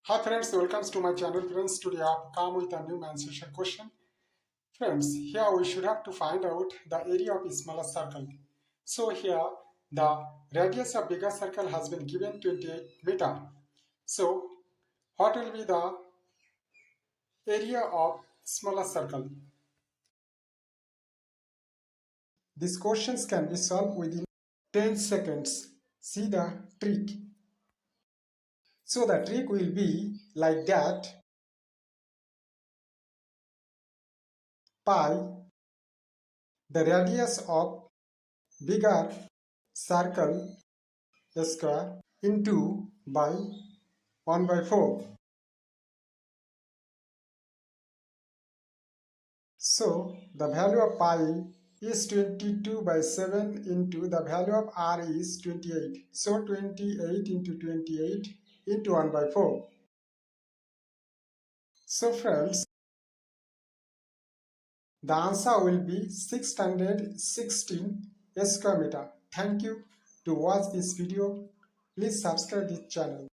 Hi friends, welcome to my channel. Friends, today I have come with a new mensuration question. Friends, here we should have to find out the area of a smaller circle. So here the radius of bigger circle has been given 28 meter. So what will be the area of smaller circle? These questions can be solved within 10 seconds. See the trick. So the trick will be like that. Pi, the radius of bigger circle square into by 1 by 4. So the value of pi is 22 by 7 into the value of r is 28. So 28 into 28 into 1 by 4. So friends, the answer will be 616 square meter. Thank you to watch this video. Please subscribe this channel.